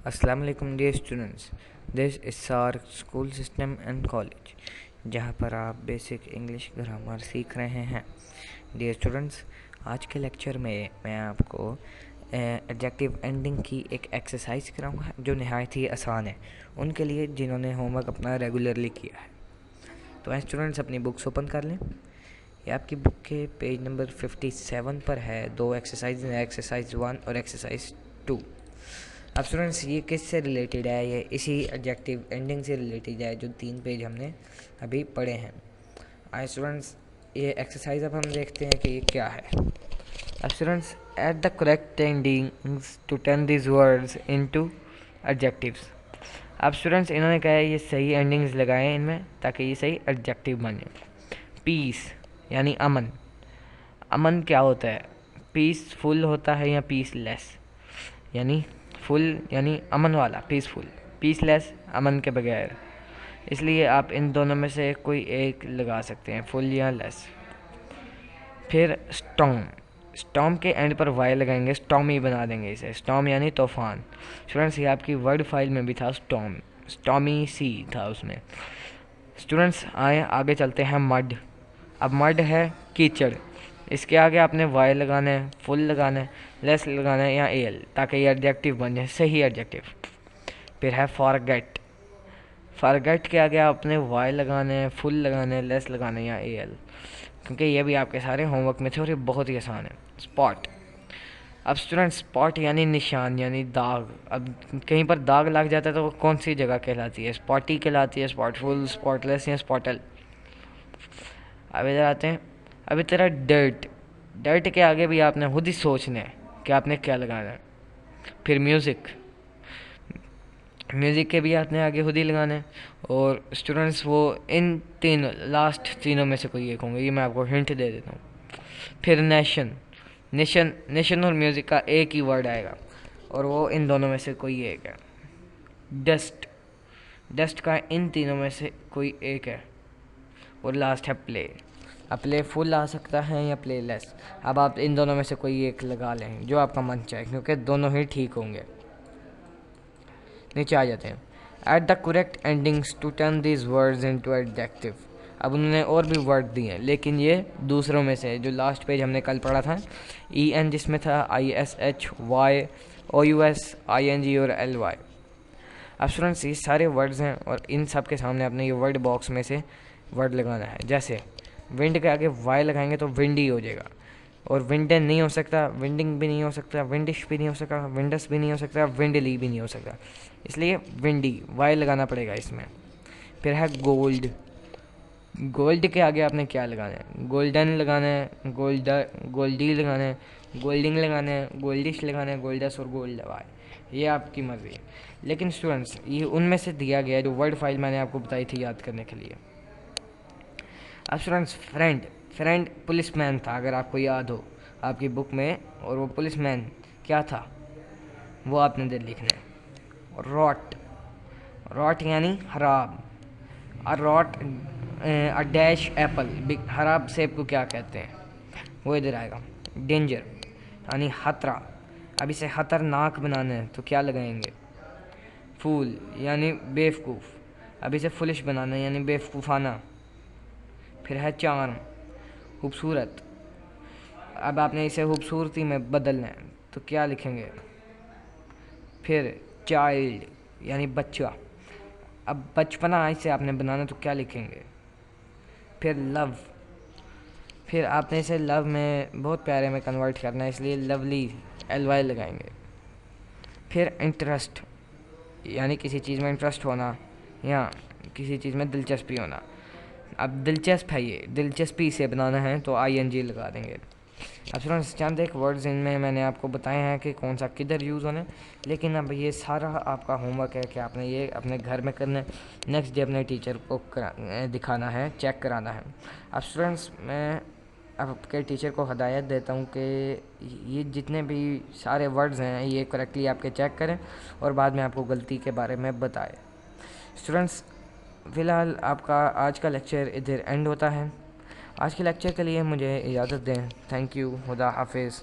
अस्सलाम वालेकुम dear students, this is सार स्कूल सिस्टम एंड कॉलेज, जहाँ पर आप बेसिक इंग्लिश ग्रामर सीख रहे हैं। डियर स्टूडेंट्स, आज के लेक्चर में मैं आपको एडजेक्टिव एंडिंग की एक एक्सरसाइज कराऊंगा जो नहायत ही आसान है उनके लिए जिन्होंने होमवर्क अपना रेगुलरली किया है। तो स्टूडेंट्स अपनी बुक्स ओपन कर लें। ये आपकी बुक के पेज नंबर 57 पर है। दो एक्सरसाइज हैं, एक्सरसाइज 1 और एक्सरसाइज 2। अब स्टूडेंट्स ये किससे रिलेटेड है? ये इसी एडजेक्टिव एंडिंग से रिलेटेड है जो 3 पेज हमने अभी पढ़े हैं। आइए स्टूडेंट्स, ये एक्सरसाइज अब हम देखते हैं कि ये क्या है। अब students, add the correct endings to turn this words into adjectives. अब स्टूडेंट्स इन्होंने कहा है ये सही एंडिंग्स लगाएं इनमें ताकि ये सही एडजेक्टिव बने। पीस यानी अमन। अमन क्या होता है? पीसफुल होता है या पीसलेस? यानी फुल यानी अमन वाला, पीसफुल। पीसलेस अमन के बगैर। इसलिए आप इन दोनों में से कोई एक लगा सकते हैं, फुल या लेस। फिर स्टॉर्म। स्टॉर्म के एंड पर वाई लगाएंगे, स्टॉर्मी बना देंगे इसे। स्टॉर्म यानी तूफान। स्टूडेंट्स ये आपकी वर्ड फाइल में भी था स्टॉर्म, स्टॉर्मी सी था उसमें। स्टूडेंट्स आए आगे चलते हैं। मड। अब मड है कीचड़। इसके आगे आपने वाई लगाना है, फुल लगाना है, लेस लगाना है या एल, ताकि ये एडजेक्टिव बन जाए, सही एडजेक्टिव। फिर है फॉरगेट। फॉरगेट के आगे आपने वाई लगाना है, फुल लगाना है, लेस लगाना है या एल, क्योंकि ये भी आपके सारे होमवर्क में थे और ये बहुत ही आसान है। स्पॉट। अब स्टूडेंट स्पॉट यानी निशान यानी दाग। अब कहीं पर दाग लग जाता है तो वो कौन सी जगह कहलाती है? स्पॉटी कहलाती है, स्पॉटफुल, स्पॉटलेस या स्पॉटल। अब इधर आते हैं। अभी तेरा डर्ट। डर्ट के आगे भी आपने खुद ही सोचना है कि आपने क्या लगाना है। फिर म्यूज़िक। म्यूज़िक के भी आपने आगे खुद ही लगाना है। और स्टूडेंट्स वो इन तीनों लास्ट तीनों में से कोई एक होंगे, ये मैं आपको हिंट दे देता हूँ। फिर नेशन। नेशन नेशन और म्यूज़िक का एक ही वर्ड आएगा और वो इन दोनों में से कोई एक है। डस्ट। डस्ट का इन तीनों में से कोई एक है। और लास्ट है प्ले। अब प्ले फुल आ सकता है या प्ले लेस। अब आप इन दोनों में से कोई एक लगा लें जो आपका मन चाहे, क्योंकि दोनों ही ठीक होंगे। नीचे आ जाते हैं। Add the correct endings to turn these words into adjective. अब उन्होंने और भी वर्ड दिए हैं, लेकिन ये दूसरों में से जो लास्ट पेज हमने कल पढ़ा था, ई एन जिसमें था, I S H Y, O U S, I N G और एल वाई। अब स्टूडेंट्स ये सारे वर्ड्स हैं और इन सब के सामने आपने ये वर्ड बॉक्स में से वर्ड लगाना है। जैसे विंड के आगे वाई लगाएंगे तो विंडी हो जाएगा, और विंडन नहीं हो सकता, विंडिंग भी नहीं हो सकता, विंडिश भी नहीं हो सकता, विंडस भी नहीं हो सकता, विंडली भी नहीं हो सकता, इसलिए विंडी वाई लगाना पड़ेगा इसमें। फिर है गोल्ड। गोल्ड के आगे आपने क्या लगाना है? गोल्डन लगाना है, गोल्डी लगाना है, गोल्डिंग लगाना है, गोल्डिश लगाना है, गोल्डस और गोल्ड वाई, ये आपकी मर्ज़ी है। लेकिन स्टूडेंट्स ये उनमें से दिया गया है जो वर्ड फाइल मैंने आपको बताई थी याद करने के लिए। अब स्टूडेंट्स फ्रेंड। फ्रेंड पुलिसमैन था, अगर आपको याद हो आपकी बुक में, और वो पुलिसमैन क्या था वो आपने दे लिखना है। रॉट। रॉट यानी खराब। अ रॉट अ डैश एप्पल। खराब सेब को क्या कहते हैं वो इधर आएगा। डेंजर यानी खतरा। अब इसे खतरनाक बनाना है तो क्या लगाएंगे? फूल यानी बेवकूफ़। अब इसे फुलिश बनाना है यानी बेवकूफ़ाना। फिर है चार्म, खूबसूरत। अब आपने इसे खूबसूरती में बदलना है तो क्या लिखेंगे? फिर चाइल्ड यानी बच्चा। अब बचपना इसे आपने बनाना तो क्या लिखेंगे? फिर लव। फिर आपने इसे लव में बहुत प्यारे में कन्वर्ट करना है, इसलिए लवली एल वाई लगाएंगे। फिर इंटरेस्ट यानी किसी चीज़ में इंटरेस्ट होना या किसी चीज़ में दिलचस्पी होना। अब दिलचस्प है, ये दिलचस्पी से बनाना है तो आई एन जी लगा देंगे। अब स्टूडेंट्स चंद एक वर्ड्स इनमें मैंने आपको बताए हैं कि कौन सा किधर यूज़ होना है, लेकिन अब ये सारा आपका होमवर्क है कि आपने ये अपने घर में करना है। नेक्स्ट डे अपने टीचर को दिखाना है, चेक कराना है। अब स्टूडेंट्स मैं आपके टीचर को हदायत देता हूँ कि ये जितने भी सारे वर्ड्स हैं ये करेक्टली आपके चेक करें और बाद में आपको गलती के बारे में बताएं। स्टूडेंट्स फ़िलहाल आपका आज का लेक्चर इधर एंड होता है। आज के लेक्चर के लिए मुझे इजाज़त दें। Thank you. खुदा हाफिज़।